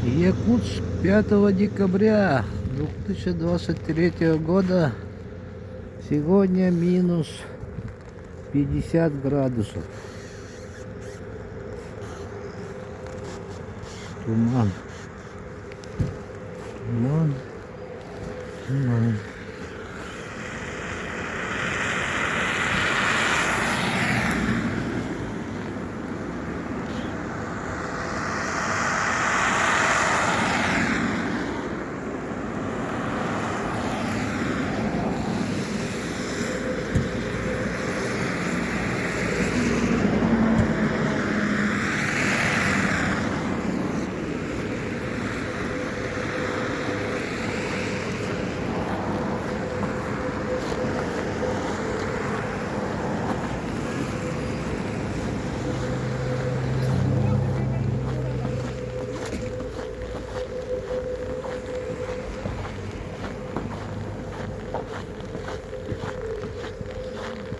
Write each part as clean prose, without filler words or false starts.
Якутск 5 декабря 2023 года. Сегодня минус 50 градусов. Туман. Туман. Туман.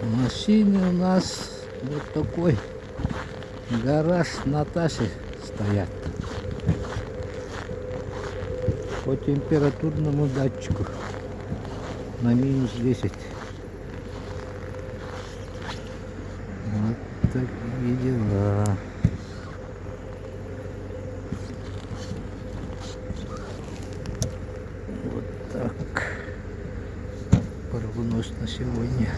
Машины у нас вот такой гараж Наташи стоят по температурному датчику на минус 10. Вот такие дела. Вот так прогноз на сегодня.